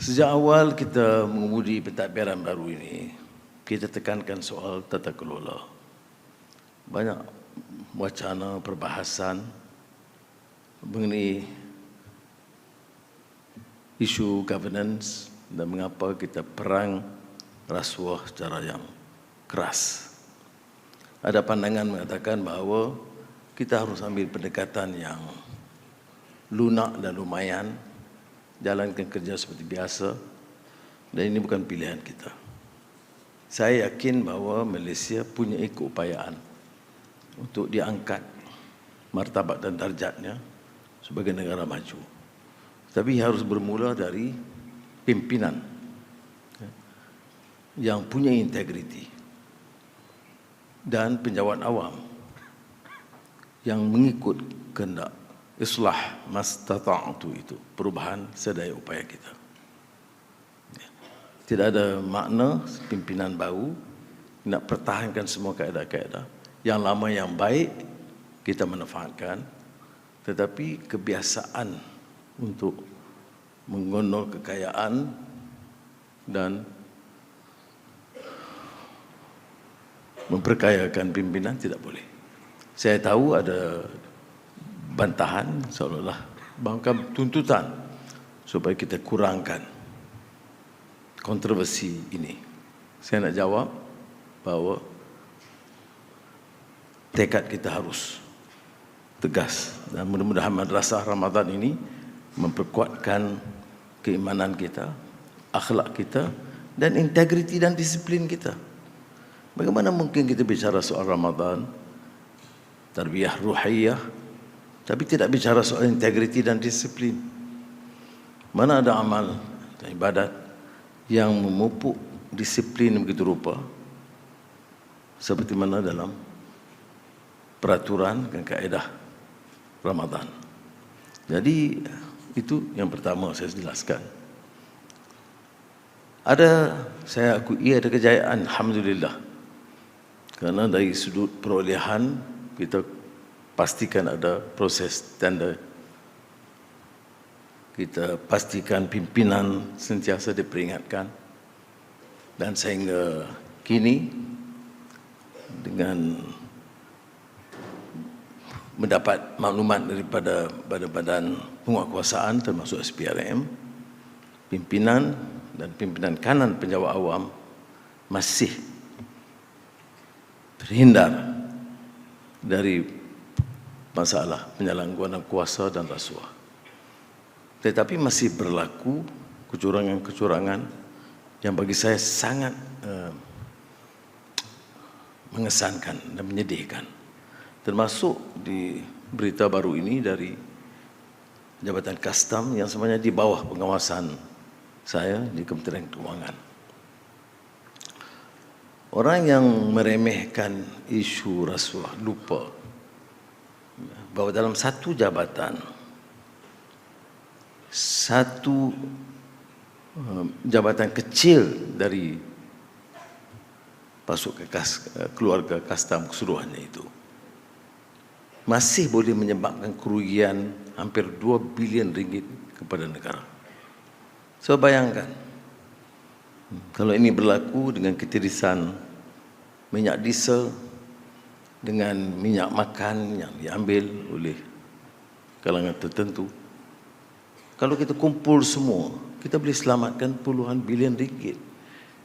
Sejak awal kita mengemudi pentadbiran baru ini, kita tekankan soal tata kelola. Banyak wacana perbahasan mengenai isu governance dan mengapa kita perang rasuah secara yang keras. Ada pandangan mengatakan bahawa kita harus ambil pendekatan yang lunak dan lumayan, jalankan kerja seperti biasa, dan ini bukan pilihan kita. Saya yakin bahawa Malaysia punya keupayaan untuk diangkat martabat dan darjatnya sebagai negara maju. Tapi harus bermula dari pimpinan yang punya integriti dan penjawat awam yang mengikut kehendak islah mastata'tu itu, perubahan sedaya upaya kita. Tidak ada makna pimpinan baru nak pertahankan semua kaedah-kaedah. Yang lama yang baik kita manfaatkan, tetapi kebiasaan untuk mengonol kekayaan dan memperkayakan pimpinan tidak boleh. Saya tahu ada bantahan seolah-olah bahkan tuntutan supaya kita kurangkan kontroversi ini. Saya nak jawab bahawa tekad kita harus tegas, dan mudah-mudahan Madrasah Ramadan ini memperkuatkan keimanan kita, akhlak kita, dan integriti dan disiplin kita. Bagaimana mungkin kita bicara soal Ramadan, tarbiyah ruhiyah, tapi tidak bicara soal integriti dan disiplin? Mana ada amal dan ibadat yang memupuk disiplin begitu rupa seperti mana dalam peraturan dan kaedah Ramadan. Jadi itu yang pertama saya jelaskan. Saya akui ada kejayaan, alhamdulillah. Karena dari sudut perolehan kita pastikan ada proses tender. Kita pastikan pimpinan sentiasa diperingatkan, dan sehingga kini dengan mendapat maklumat daripada badan-badan penguatkuasaan termasuk SPRM, pimpinan dan pimpinan kanan penjawat awam masih terhindar dari masalah penyalahgunaan kuasa dan rasuah. Tetapi masih berlaku kecurangan-kecurangan yang bagi saya sangat mengesankan dan menyedihkan. Termasuk di berita baru ini dari Jabatan Kastam yang sebenarnya di bawah pengawasan saya di Kementerian Keuangan. Orang yang meremehkan isu rasuah lupa bahawa dalam satu jabatan, satu jabatan kecil dari pasukan keluarga Kastam keseluruhannya itu masih boleh menyebabkan kerugian hampir 2 bilion ringgit kepada negara. So bayangkan, kalau ini berlaku dengan ketirisan minyak diesel, dengan minyak makan yang diambil oleh kalangan tertentu. Kalau kita kumpul semua, kita boleh selamatkan puluhan bilion ringgit.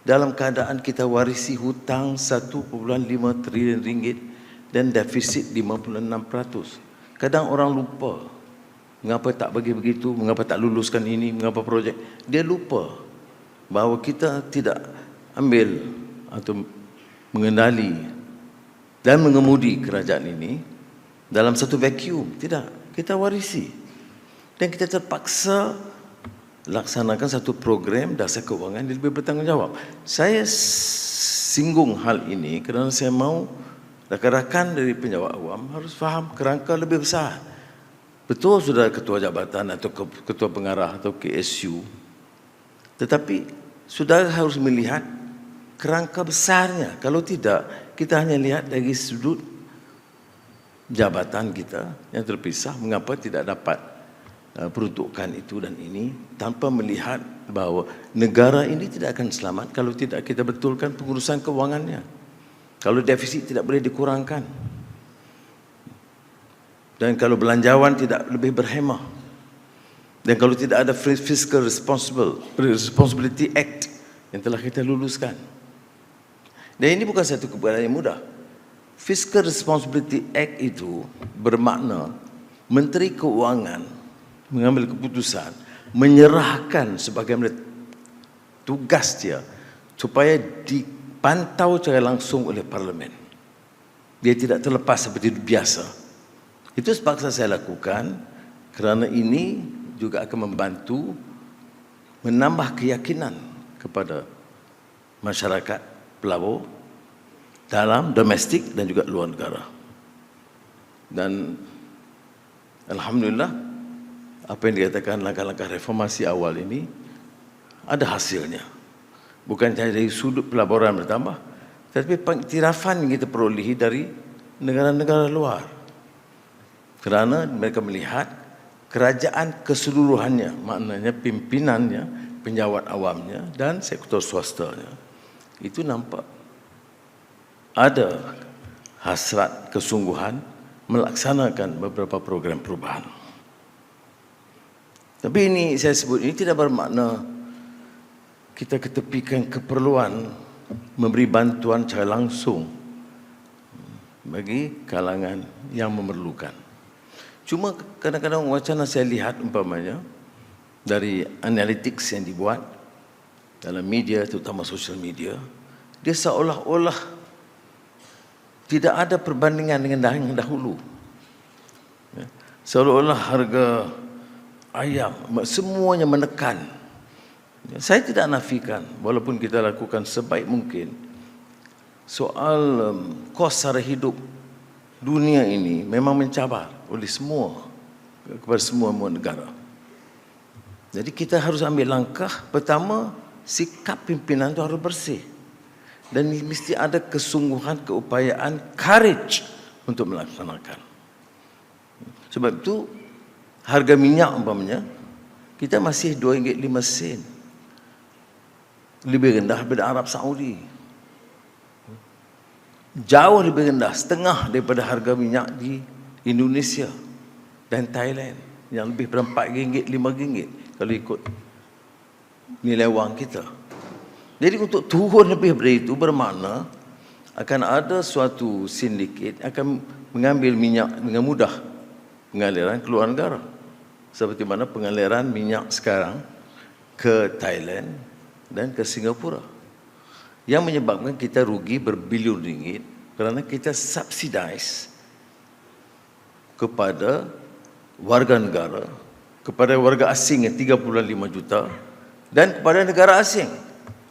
Dalam keadaan kita warisi hutang 1.5 trilion ringgit dan defisit 56%. Kadang orang lupa, mengapa tak bagi begitu, mengapa tak luluskan ini, mengapa projek. Dia lupa bahawa kita tidak ambil atau mengenali dan mengemudi kerajaan ini dalam satu vacuum. Tidak, kita warisi. Dan kita terpaksa laksanakan satu program dasar keuangan yang lebih bertanggungjawab. Saya singgung hal ini kerana saya mahu rakan-rakan dari penjawat awam harus faham kerangka lebih besar. Betul sudah ketua jabatan atau ketua pengarah atau KSU, tetapi saudara harus melihat kerangka besarnya. Kalau tidak, kita hanya lihat dari sudut jabatan kita yang terpisah, mengapa tidak dapat peruntukan itu dan ini tanpa melihat bahawa negara ini tidak akan selamat kalau tidak kita betulkan pengurusan kewangannya. Kalau defisit tidak boleh dikurangkan. Dan kalau belanjawan tidak lebih berhemah. Dan kalau tidak ada Fiscal Responsibility Act yang telah kita luluskan. Dan ini bukan satu keperluan yang mudah. Fiscal Responsibility Act itu bermakna Menteri Keuangan mengambil keputusan menyerahkan sebagaimana tugas dia supaya dipantau secara langsung oleh Parlimen. Dia tidak terlepas seperti biasa. Itu sebab saya lakukan kerana ini juga akan membantu menambah keyakinan kepada masyarakat pelabur dalam domestik dan juga luar negara. Dan alhamdulillah apa yang dikatakan langkah-langkah reformasi awal ini ada hasilnya. Bukan hanya dari sudut pelaburan bertambah, tetapi pengiktirafan yang kita perolehi dari negara-negara luar. Kerana mereka melihat kerajaan keseluruhannya, maknanya pimpinannya, penjawat awamnya dan sektor swastanya, itu nampak ada hasrat kesungguhan melaksanakan beberapa program perubahan. Tapi ini saya sebut ini tidak bermakna kita ketepikan keperluan memberi bantuan secara langsung bagi kalangan yang memerlukan. Cuma kadang-kadang wacana saya lihat umpamanya dari analytics yang dibuat dalam media, terutama social media, dia seolah-olah tidak ada perbandingan dengan yang dahulu. Seolah-olah harga ayam semuanya menekan. Saya tidak nafikan, walaupun kita lakukan sebaik mungkin, soal kos sara hidup dunia ini memang mencabar oleh semua, kepada semua negara. Jadi kita harus ambil langkah pertama, sikap pimpinan itu harus bersih. Dan mesti ada kesungguhan, keupayaan, courage untuk melaksanakan. Sebab itu harga minyak umpamanya kita masih RM2.05, lebih rendah daripada Arab Saudi, jauh lebih rendah, setengah daripada harga minyak di Indonesia dan Thailand yang lebih pada RM4, RM5 kalau ikut nilai wang kita. Jadi untuk turun lebih dari itu bermakna akan ada suatu sindiket akan mengambil minyak dengan mudah, pengaliran ke luar negara, seperti mana pengaliran minyak sekarang ke Thailand dan ke Singapura, yang menyebabkan kita rugi berbilion ringgit kerana kita subsidize kepada warga negara, kepada warga asing yang 35 juta dan kepada negara asing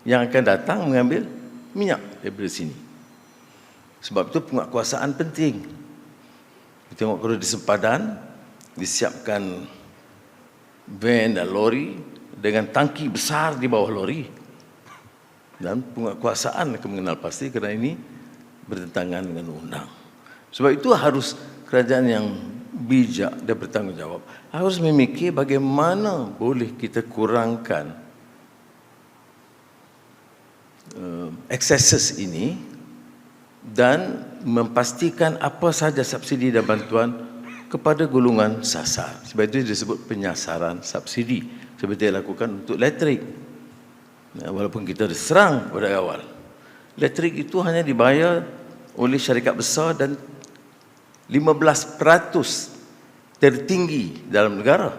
yang akan datang mengambil minyak daripada sini. Sebab itu penguatkuasaan penting. Kita tengok kalau di sempadan disiapkan van dan lori dengan tangki besar di bawah lori, dan penguatkuasaan akan mengenal pasti kerana ini bertentangan dengan undang. Sebab itu harus kerajaan yang bijak dan bertanggungjawab harus memikir bagaimana boleh kita kurangkan excesses ini dan memastikan apa sahaja subsidi dan bantuan kepada golongan sasar. Sebab itu disebut penyasaran subsidi, seperti yang dilakukan untuk elektrik. Walaupun kita diserang pada awal, elektrik itu hanya dibayar oleh syarikat besar dan 15% tertinggi dalam negara.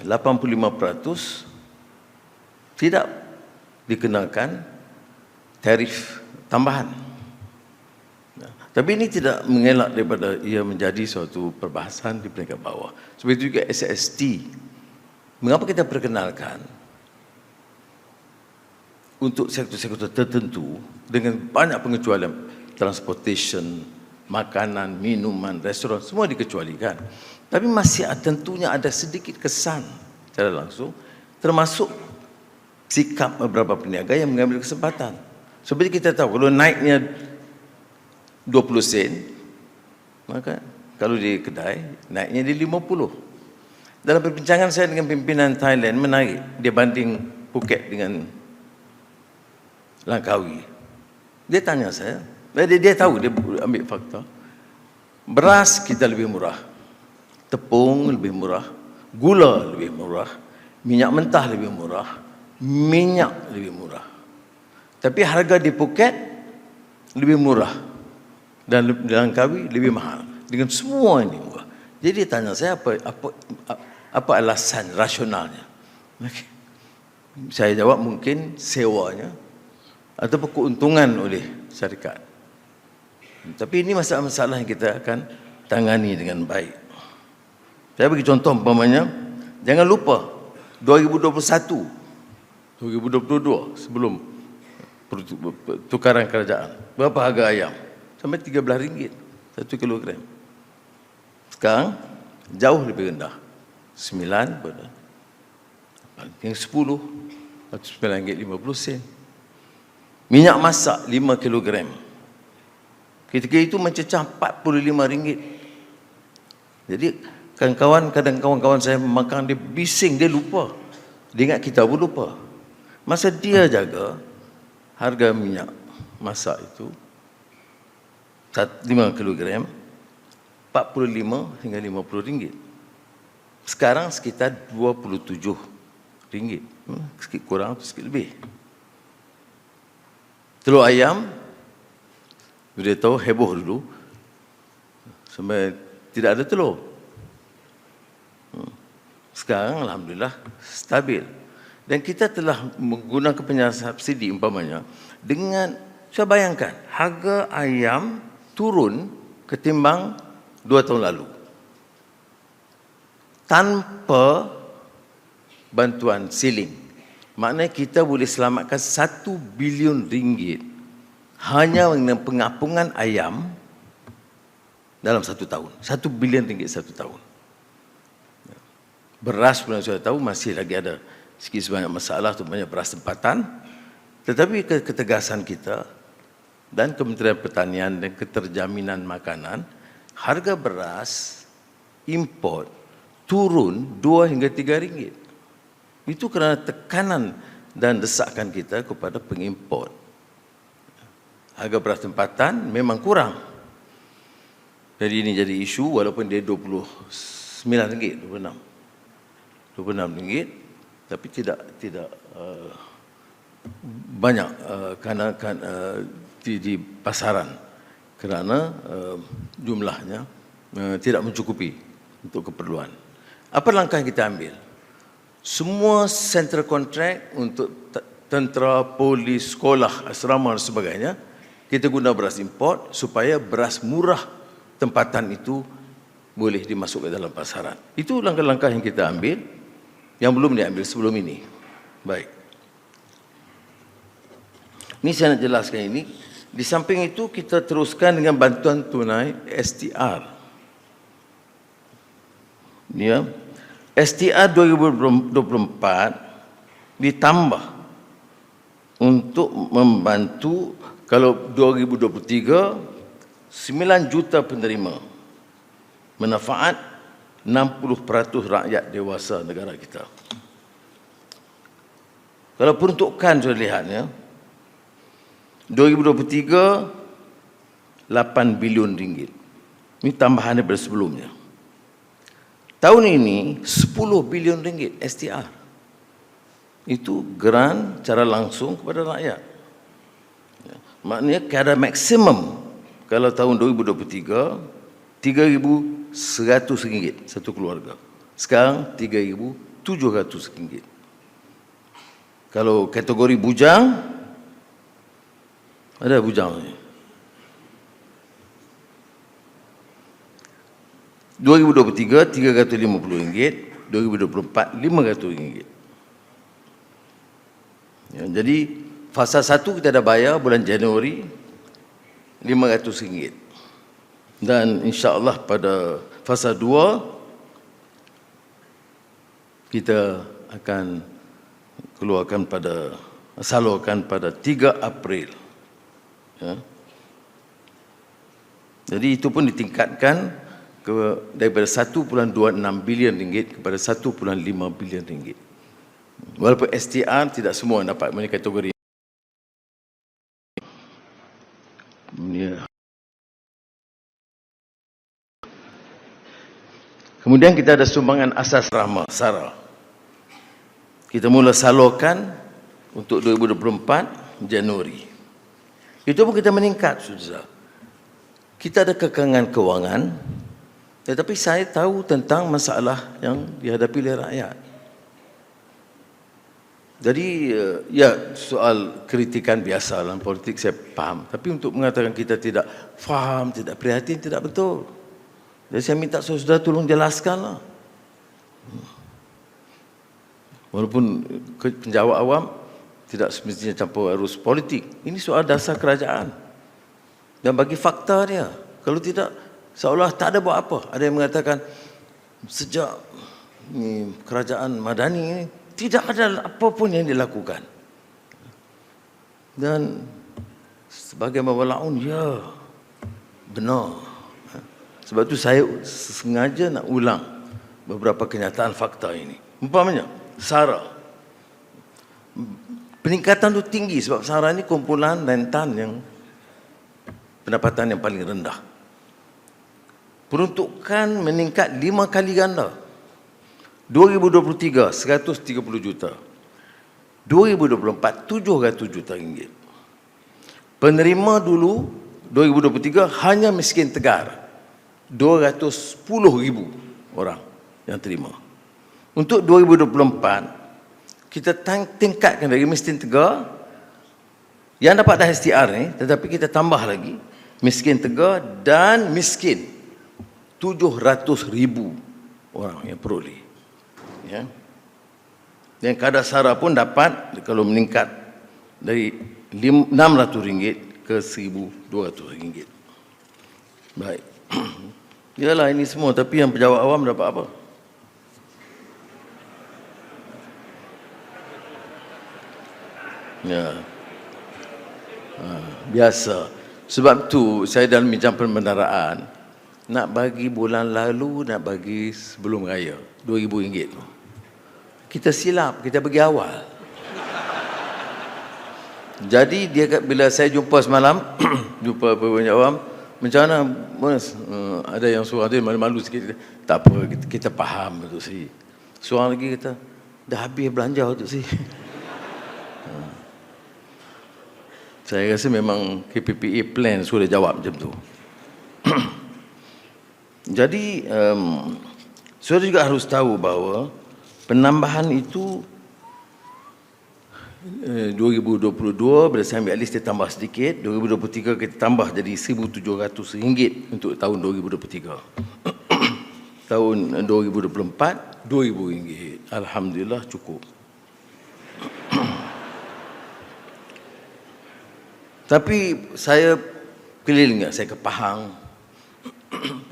85% tidak dikenakan tarif tambahan. Tapi ini tidak mengelak daripada ia menjadi suatu perbahasan di peringkat bawah. Sebab itu juga SST. Mengapa kita perkenalkan untuk sektor-sektor tertentu dengan banyak pengecualian, transportation, makanan, minuman, restoran, semua dikecualikan. Tapi masih tentunya ada sedikit kesan secara langsung, termasuk sikap beberapa peniaga yang mengambil kesempatan. Seperti kita tahu, kalau naiknya 20 sen, maka kalau di kedai naiknya di 50. Dalam perbincangan saya dengan pimpinan Thailand, menarik dia banding Phuket dengan Langkawi. Dia tanya saya, dia tahu, dia ambil fakta. Beras kita lebih murah, tepung lebih murah, gula lebih murah, minyak mentah lebih murah, minyak lebih murah. Tapi harga di Phuket lebih murah dan di Langkawi lebih mahal. Dengan semua ini murah. Jadi dia tanya saya apa alasan rasionalnya. Saya jawab mungkin sewanya atau keuntungan oleh syarikat. Tapi ini masalah-masalah yang kita akan tangani dengan baik. Saya bagi contoh umpamanya, jangan lupa 2021, 2022 sebelum tukaran kerajaan, berapa harga ayam? Sampai RM13 1 kilogram. Sekarang jauh lebih rendah, 9 pada yang 10 RM9.50. Minyak masak 5 kilogram. Ketika itu mencecah RM45. Jadi kawan-kawan saya makan, dia bising, dia lupa. Dia ingat kita pun lupa. Masa dia jaga harga minyak masak itu 5 kilogram, RM45 hingga RM50. Sekarang sekitar RM27. Sikit kurang, sikit lebih. Telur ayam, dia tahu heboh dulu, sampai tidak ada telur. Sekarang alhamdulillah stabil. Dan kita telah menggunakan penyiasat subsidi umpamanya dengan, saya bayangkan harga ayam turun ketimbang 2 tahun lalu tanpa bantuan siling. Maknanya kita boleh selamatkan RM1 bilion hanya dengan pengapungan ayam dalam 1 tahun. RM1 bilion 1 tahun. Beras pun sudah tahu masih lagi ada sikit sebanyak masalah, tu banyak beras tempatan. Tetapi ketegasan kita dan Kementerian Pertanian dan Keterjaminan Makanan, harga beras import turun 2 hingga RM3. Itu kerana tekanan dan desakan kita kepada pengimport. Harga beras tempatan memang kurang. Jadi ini jadi isu walaupun dia RM29, RM26, tapi tidak banyak di pasaran kerana jumlahnya tidak mencukupi untuk keperluan. Apa langkah yang kita ambil? Semua central contract untuk tentera, polis, sekolah, asrama dan sebagainya, kita guna beras import supaya beras murah tempatan itu boleh dimasukkan dalam pasaran. Itu langkah-langkah yang kita ambil, yang belum diambil sebelum ini. Baik. Ini saya nak jelaskan ini. Di samping itu kita teruskan dengan bantuan tunai STR. Ya. STR 2024 ditambah untuk membantu, kalau 2023 9 juta penerima, manfaat 60% rakyat dewasa negara kita. Kalau peruntukan sudah lihatnya, 2023 8 bilion ringgit. Ini tambahan daripada sebelumnya. Tahun ini 10 bilion ringgit STR. Itu geran cara langsung kepada rakyat. Maknanya kadar maksimum kalau tahun 2023 RM3,100 satu keluarga. Sekarang RM3,700. Kalau kategori bujang, ada bujang ni. 2023 RM350, 2024 RM500. Ya, jadi fasa 1 kita dah bayar bulan Januari RM500. Dan insya-Allah pada fasa 2 kita akan keluarkan salurkan pada 3 April. Ya. Jadi itu pun ditingkatkan daripada 1.26 bilion ringgit kepada 1.5 bilion ringgit. Walaupun STR tidak semua dapat memenuhi kategori. Kemudian kita ada sumbangan asas rahmah, SARA. Kita mula salurkan untuk 2024 Januari. Itu pun kita meningkat, Saudara. Kita ada kekangan kewangan, tetapi saya tahu tentang masalah yang dihadapi oleh rakyat. Jadi, ya, soal kritikan biasa dalam politik saya faham. Tapi untuk mengatakan kita tidak faham, tidak prihatin, tidak betul. Jadi saya minta saudara tolong jelaskanlah. Walaupun penjawab awam tidak semestinya campur arus politik. Ini soal dasar kerajaan. Dan bagi fakta dia. Kalau tidak, seolah tak ada buat apa. Ada yang mengatakan, sejak kerajaan Madani ini, tidak ada apa pun yang dilakukan. Dan sebagai mawalaun, ya, benar. Sebab itu saya sengaja nak ulang beberapa kenyataan fakta ini. Umpamanya, SARA. Peningkatan itu tinggi sebab SARA ini kumpulan rentan yang pendapatan yang paling rendah. Peruntukan meningkat 5 kali ganda. 2023, 130 juta. 2024, 700 juta ringgit. Penerima dulu, 2023, hanya miskin tegar. 210,000 orang yang terima. Untuk 2024, kita tingkatkan dari miskin tegar, yang dapat dah STR ni, tetapi kita tambah lagi, miskin tegar dan miskin. 700,000 orang yang peroleh. Ya. Dan kadar SARA pun dapat, kalau meningkat dari RM600 ke RM1,200. Baik. Yalah ini semua, tapi yang pejabat awam dapat apa? Ya. Biasa. Sebab tu saya dalam bincang pembendaraan nak bagi bulan lalu, nak bagi sebelum raya RM2,000 tu. Kita silap, kita bagi awal. Jadi dia bila saya jumpa semalam, jumpa pejabat awam, macam mana, Mas? Ada yang suruh, ada yang malu-malu sikit. Tak apa, kita faham, Datuk Seri. Seorang lagi kata, dah habis belanja, Datuk Seri. Saya rasa memang KPPA plan sudah jawab macam tu. Jadi, saudara juga harus tahu bahawa penambahan itu 2022 bila saya ambil list dia tambah sedikit, 2023 kita tambah jadi RM1,700 untuk tahun 2023. Tahun 2024 RM2,000. Alhamdulillah cukup. Tapi saya keliling, saya ke Pahang,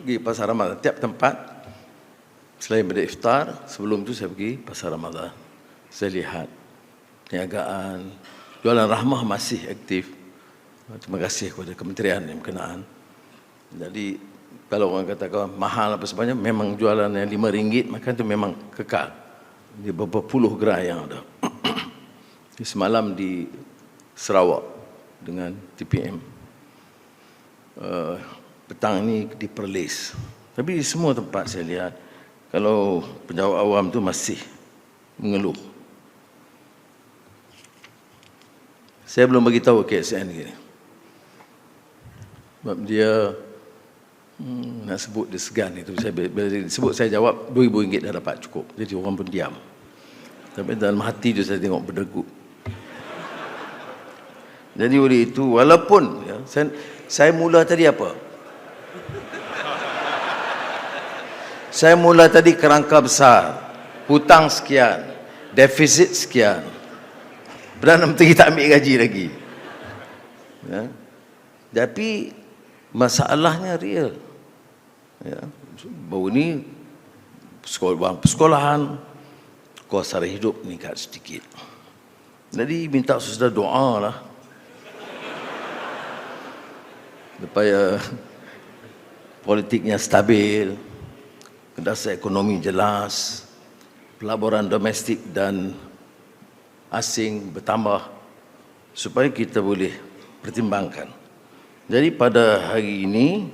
pergi pasar Ramadan, tiap tempat selain pada iftar, sebelum tu saya pergi pasar Ramadan. Saya lihat perniagaan, jualan rahmah masih aktif. Terima kasih kepada kementerian yang berkenaan. Jadi kalau orang katakan mahal apa sebagainya, memang jualan yang RM5, maka itu memang kekal. Di beberapa puluh gerai yang ada. Semalam di Sarawak dengan TPM. Petang ini di Perlis. Tapi di semua tempat saya lihat, kalau pejabat awam itu masih mengeluh. Saya belum bagi tahu KSN gini. Sebab dia nak sebut dia segan itu. Bila dia sebut saya jawab RM2,000 dah dapat cukup. Jadi orang pun diam. Tapi dalam hati tu saya tengok berdegup. Jadi oleh itu walaupun ya, saya mula tadi apa? Saya mula tadi kerangka besar. Hutang sekian, defisit sekian. Perdana Menteri tak ambil gaji lagi. Ya. Tapi masalahnya real. Ya. Baru ni persekolahan, kuasa hidup meningkat sedikit. Jadi minta saudara doa lah. Supaya politiknya stabil, kedalaman ekonomi jelas, pelaburan domestik dan asing bertambah, supaya kita boleh pertimbangkan. Jadi pada hari ini,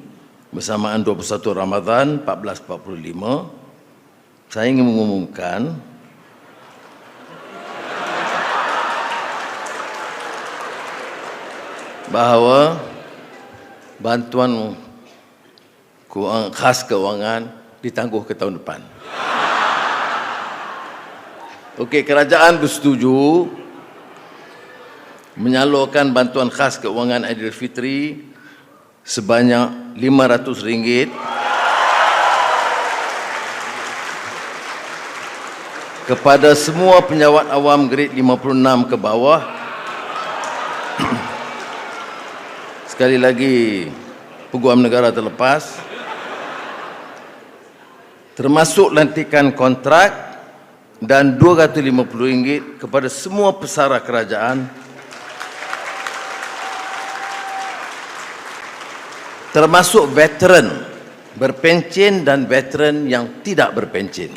bersamaan 21 Ramadan 1445, saya ingin mengumumkan bahawa bantuan khas kewangan ditangguh ke tahun depan. Okey, kerajaan bersetuju menyalurkan bantuan khas kewangan Aidilfitri sebanyak RM500 kepada semua pejabat awam grade 56 ke bawah. Sekali lagi, peguam negara terlepas, termasuk lantikan kontrak, dan RM250 kepada semua pesara kerajaan, termasuk veteran berpencen dan veteran yang tidak berpencen.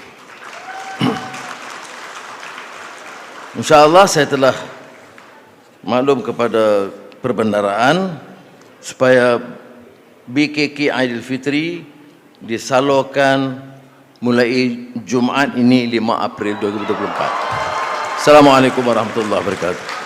InsyaAllah saya telah maklum kepada perbendaraan supaya BKK Aidilfitri disalurkan mulai Jumaat ini 5 April 2024. Assalamualaikum warahmatullahi wabarakatuh.